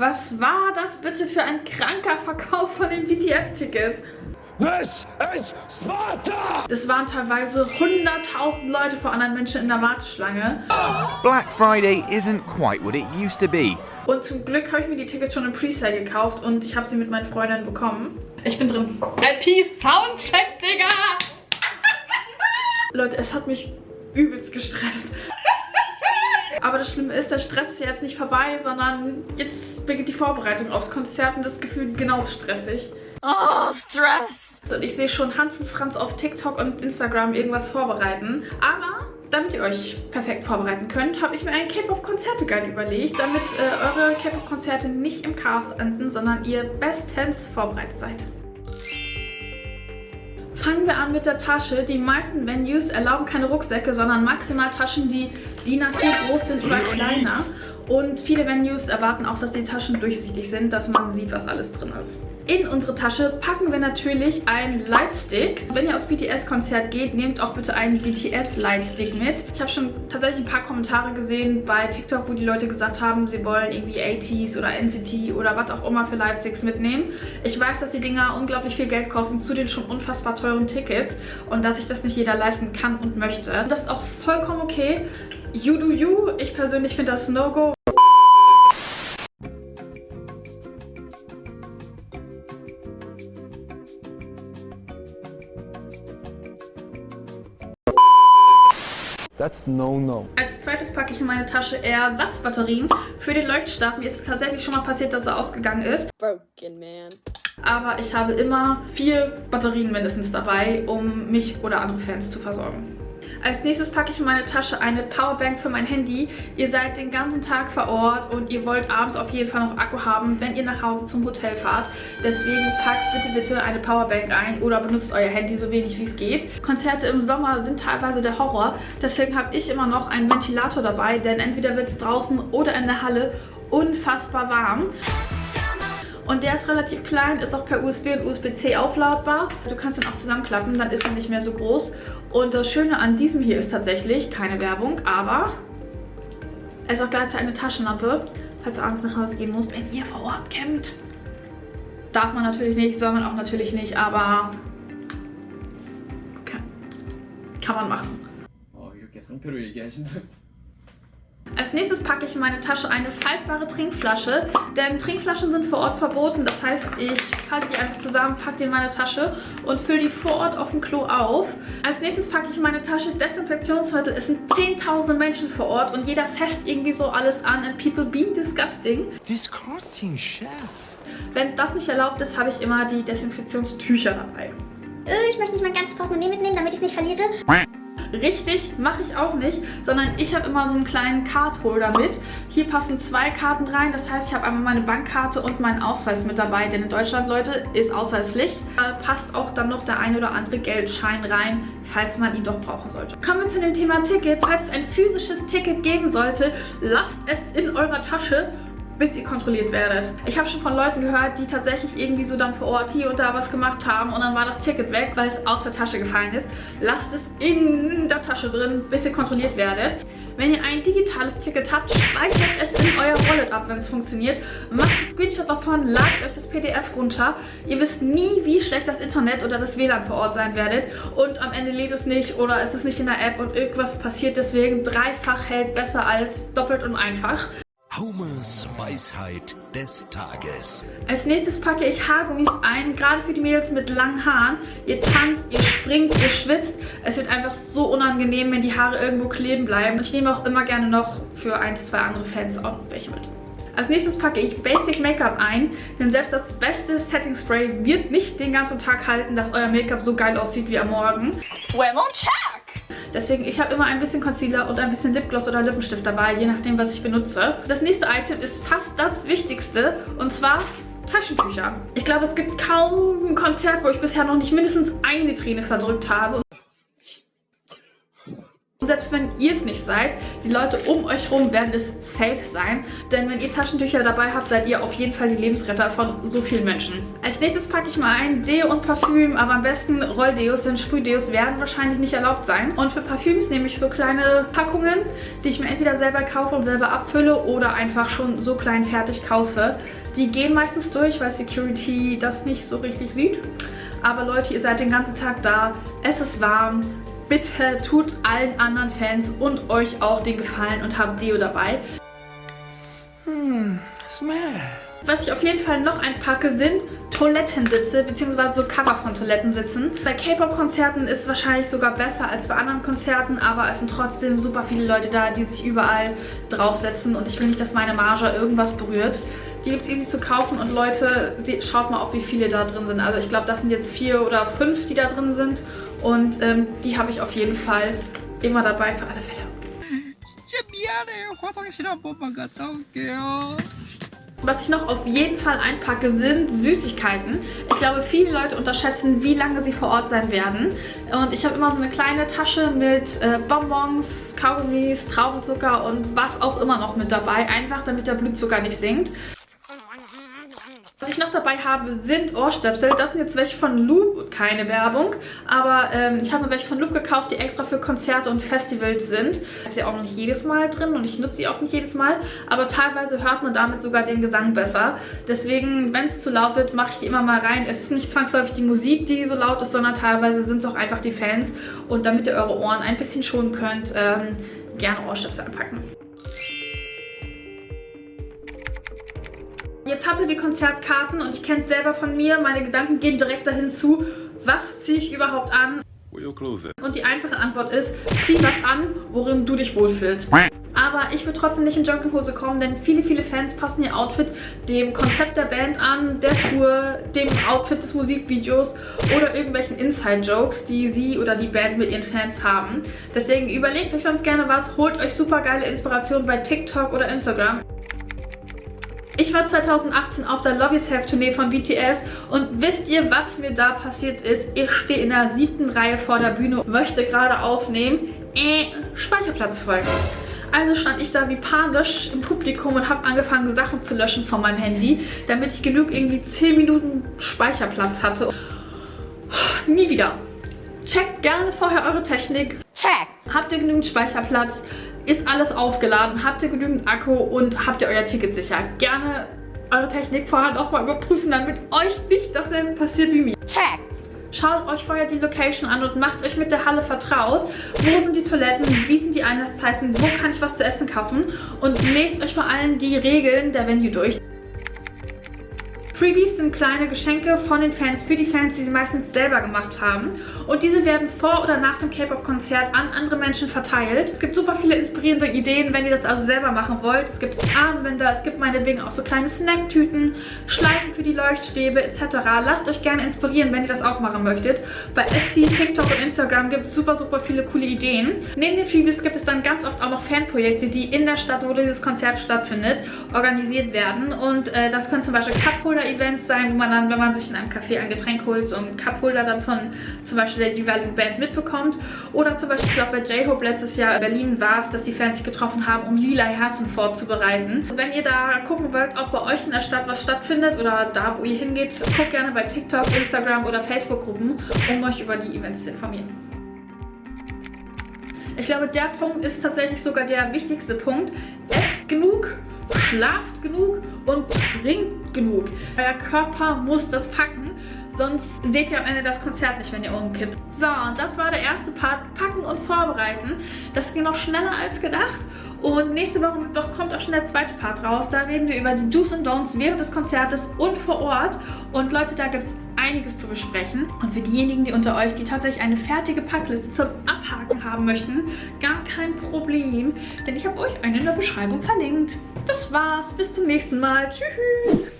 Was war das bitte für ein kranker Verkauf von den BTS-Tickets? This is Sparta! Das waren teilweise 100.000 Leute vor anderen Menschen in der Warteschlange. Black Friday isn't quite what it used to be. Und zum Glück habe ich mir die Tickets schon im Presale gekauft und ich habe sie mit meinen Freundinnen bekommen. Ich bin drin. IP Soundcheck, Digga! Leute, es hat mich übelst gestresst. Aber das Schlimme ist, der Stress ist ja jetzt nicht vorbei, sondern jetzt beginnt die Vorbereitung aufs Konzert und das Gefühl genauso stressig. Oh, Stress! Und ich sehe schon Hans und Franz auf TikTok und Instagram irgendwas vorbereiten. Aber damit ihr euch perfekt vorbereiten könnt, habe ich mir einen K-Pop-Konzerte-Guide überlegt, damit eure K-Pop-Konzerte nicht im Chaos enden, sondern ihr bestens vorbereitet seid. Fangen wir an mit der Tasche. Die meisten Venues erlauben keine Rucksäcke, sondern maximal Taschen, die DIN A4 groß sind oder kleiner. Und viele Venues erwarten auch, dass die Taschen durchsichtig sind, dass man sieht, was alles drin ist. In unsere Tasche packen wir natürlich einen Lightstick. Wenn ihr aufs BTS-Konzert geht, nehmt auch bitte einen BTS-Lightstick mit. Ich habe schon tatsächlich ein paar Kommentare gesehen bei TikTok, wo die Leute gesagt haben, sie wollen irgendwie 80s oder NCT oder was auch immer für Lightsticks mitnehmen. Ich weiß, dass die Dinger unglaublich viel Geld kosten zu den schon unfassbar teuren Tickets und dass sich das nicht jeder leisten kann und möchte. Das ist auch vollkommen okay. You do you. Ich persönlich finde das No-Go. That's no-no. Als zweites packe ich in meine Tasche Ersatzbatterien für den Leuchtstab. Mir ist tatsächlich schon mal passiert, dass er ausgegangen ist. Broken man. Aber ich habe immer 4 Batterien mindestens dabei, um mich oder andere Fans zu versorgen. Als nächstes packe ich in meine Tasche eine Powerbank für mein Handy. Ihr seid den ganzen Tag vor Ort und ihr wollt abends auf jeden Fall noch Akku haben, wenn ihr nach Hause zum Hotel fahrt. Deswegen packt bitte eine Powerbank ein oder benutzt euer Handy so wenig wie es geht. Konzerte im Sommer sind teilweise der Horror. Deswegen habe ich immer noch einen Ventilator dabei, denn entweder wird es draußen oder in der Halle unfassbar warm. Und der ist relativ klein, ist auch per USB und USB-C aufladbar. Du kannst ihn auch zusammenklappen, dann ist er nicht mehr so groß. Und das Schöne an diesem hier ist tatsächlich, keine Werbung, aber es ist auch gleichzeitig eine Taschenlampe, falls du abends nach Hause gehen musst. Wenn ihr vor Ort campt, darf man natürlich nicht, soll man auch natürlich nicht, aber kann man machen. Als nächstes packe ich in meine Tasche eine faltbare Trinkflasche, denn Trinkflaschen sind vor Ort verboten. Das heißt, ich falte die einfach zusammen, packe die in meine Tasche und fülle die vor Ort auf dem Klo auf. Als nächstes packe ich in meine Tasche Desinfektionsmittel. Es sind 10.000 Menschen vor Ort und jeder fasst irgendwie so alles an. And people be disgusting. Disgusting shit. Wenn das nicht erlaubt ist, habe ich immer die Desinfektionstücher dabei. Ich möchte nicht mein ganzes Portemonnaie mitnehmen, damit ich es nicht verliere. Richtig, mache ich auch nicht, sondern ich habe immer so einen kleinen Cardholder mit. Hier passen 2 Karten rein, das heißt, ich habe einmal meine Bankkarte und meinen Ausweis mit dabei, denn in Deutschland, Leute, ist Ausweispflicht. Da passt auch dann noch der ein oder andere Geldschein rein, falls man ihn doch brauchen sollte. Kommen wir zu dem Thema Ticket. Falls es ein physisches Ticket geben sollte, lasst es in eurer Tasche, bis ihr kontrolliert werdet. Ich habe schon von Leuten gehört, die tatsächlich irgendwie so dann vor Ort hier und da was gemacht haben und dann war das Ticket weg, weil es aus der Tasche gefallen ist. Lasst es in der Tasche drin, bis ihr kontrolliert werdet. Wenn ihr ein digitales Ticket habt, speichert es in euer Wallet ab, wenn es funktioniert. Macht einen Screenshot davon, ladet euch das PDF runter. Ihr wisst nie, wie schlecht das Internet oder das WLAN vor Ort sein werdet. Und am Ende lädt es nicht oder ist es nicht in der App und irgendwas passiert. Deswegen dreifach hält besser als doppelt und einfach. Homers Weisheit des Tages. Als nächstes packe ich Haargummis ein, gerade für die Mädels mit langen Haaren. Ihr tanzt, ihr springt, ihr schwitzt. Es wird einfach so unangenehm, wenn die Haare irgendwo kleben bleiben. Ich nehme auch immer gerne noch für 1, 2 andere Fans auch welche mit. Als nächstes packe ich Basic Make-up ein, denn selbst das beste Setting Spray wird nicht den ganzen Tag halten, dass euer Make-up so geil aussieht wie am Morgen. Deswegen, ich habe immer ein bisschen Concealer und ein bisschen Lipgloss oder Lippenstift dabei, je nachdem, was ich benutze. Das nächste Item ist fast das Wichtigste, und zwar Taschentücher. Ich glaube, es gibt kaum ein Konzert, wo ich bisher noch nicht mindestens eine Träne verdrückt habe. Und selbst wenn ihr es nicht seid, die Leute um euch rum werden es safe sein. Denn wenn ihr Taschentücher dabei habt, seid ihr auf jeden Fall die Lebensretter von so vielen Menschen. Als nächstes packe ich mal ein Deo und Parfüm, aber am besten Rolldeos, denn Sprühdeos werden wahrscheinlich nicht erlaubt sein. Und für Parfüms nehme ich so kleine Packungen, die ich mir entweder selber kaufe und selber abfülle oder einfach schon so klein fertig kaufe. Die gehen meistens durch, weil Security das nicht so richtig sieht. Aber Leute, ihr seid den ganzen Tag da, es ist warm. Bitte tut allen anderen Fans und euch auch den Gefallen und habt Deo dabei. Smell. Was ich auf jeden Fall noch einpacke, sind Toilettensitze, beziehungsweise so Cover von Toilettensitzen. Bei K-Pop-Konzerten ist es wahrscheinlich sogar besser als bei anderen Konzerten, aber es sind trotzdem super viele Leute da, die sich überall draufsetzen und ich will nicht, dass meine Marge irgendwas berührt. Die gibt es easy zu kaufen und Leute, schaut mal auf, wie viele da drin sind. Also ich glaube, das sind jetzt 4 oder 5, die da drin sind und die habe ich auf jeden Fall immer dabei für alle Fälle. Was ich noch auf jeden Fall einpacke, sind Süßigkeiten. Ich glaube, viele Leute unterschätzen, wie lange sie vor Ort sein werden. Und ich habe immer so eine kleine Tasche mit Bonbons, Kaugummis, Traubenzucker und was auch immer noch mit dabei. Einfach, damit der Blutzucker nicht sinkt. Was ich noch dabei habe, sind Ohrstöpsel. Das sind jetzt welche von Loop, keine Werbung, aber ich habe mir welche von Loop gekauft, die extra für Konzerte und Festivals sind. Ich habe sie auch noch nicht jedes Mal drin und ich nutze sie auch nicht jedes Mal, aber teilweise hört man damit sogar den Gesang besser. Deswegen, wenn es zu laut wird, mache ich die immer mal rein. Es ist nicht zwangsläufig die Musik, die so laut ist, sondern teilweise sind es auch einfach die Fans. Und damit ihr eure Ohren ein bisschen schonen könnt, gerne Ohrstöpsel anpacken. Jetzt habt ihr die Konzertkarten und ich kenne es selber von mir. Meine Gedanken gehen direkt dahin zu, was ziehe ich überhaupt an? Und die einfache Antwort ist, zieh was an, worin du dich wohlfühlst. Aber ich will trotzdem nicht in Jogginghose kommen, denn viele Fans passen ihr Outfit dem Konzept der Band an, der Tour, dem Outfit des Musikvideos oder irgendwelchen Inside-Jokes, die sie oder die Band mit ihren Fans haben. Deswegen überlegt euch sonst gerne was, holt euch super geile Inspiration bei TikTok oder Instagram. Ich war 2018 auf der Love Yourself Tournee von BTS und wisst ihr, was mir da passiert ist? Ich stehe in der 7. Reihe vor der Bühne, möchte gerade aufnehmen, Speicherplatz voll. Also stand ich da wie panisch im Publikum und habe angefangen, Sachen zu löschen von meinem Handy, damit ich genug irgendwie 10 Minuten Speicherplatz hatte. Nie wieder. Checkt gerne vorher eure Technik. Check. Habt ihr genügend Speicherplatz? Ist alles aufgeladen? Habt ihr genügend Akku? Und habt ihr euer Ticket sicher? Gerne eure Technik vorher nochmal überprüfen, damit euch nicht dasselbe passiert wie mir. Check! Schaut euch vorher die Location an und macht euch mit der Halle vertraut. Wo sind die Toiletten? Wie sind die Einlasszeiten? Wo kann ich was zu essen kaufen? Und lest euch vor allem die Regeln der Venue durch. Freebies sind kleine Geschenke von den Fans für die Fans, die sie meistens selber gemacht haben. Und diese werden vor oder nach dem K-Pop-Konzert an andere Menschen verteilt. Es gibt super viele inspirierende Ideen, wenn ihr das also selber machen wollt. Es gibt Armbänder, es gibt meinetwegen auch so kleine Snacktüten, Schleifen für die Leuchtstäbe etc. Lasst euch gerne inspirieren, wenn ihr das auch machen möchtet. Bei Etsy, TikTok und Instagram gibt es super viele coole Ideen. Neben den Freebies gibt es dann ganz oft auch noch Fanprojekte, die in der Stadt, wo dieses Konzert stattfindet, organisiert werden. Und das können zum Beispiel Cupholder-Events sein, wo man dann, wenn man sich in einem Café ein Getränk holt, so einen Cupholder dann von zum Beispiel der jeweiligen Band mitbekommt. Oder zum Beispiel, ich glaube bei J-Hope letztes Jahr in Berlin war es, dass die Fans sich getroffen haben, um lila Herzen vorzubereiten. Wenn ihr da gucken wollt, ob bei euch in der Stadt was stattfindet oder da, wo ihr hingeht, guckt gerne bei TikTok, Instagram oder Facebook-Gruppen, um euch über die Events zu informieren. Ich glaube, der Punkt ist tatsächlich sogar der wichtigste Punkt. Esst genug, schlaft genug und trinkt genug. Euer Körper muss das packen. Sonst seht ihr am Ende das Konzert nicht, wenn ihr umkippt. So, und das war der erste Part, packen und vorbereiten. Das ging noch schneller als gedacht. Und nächste Woche kommt auch schon der zweite Part raus. Da reden wir über die Do's und Don'ts während des Konzertes und vor Ort. Und Leute, da gibt es einiges zu besprechen. Und für diejenigen, die unter euch, die tatsächlich eine fertige Packliste zum Abhaken haben möchten, gar kein Problem. Denn ich habe euch eine in der Beschreibung verlinkt. Das war's, bis zum nächsten Mal. Tschüss!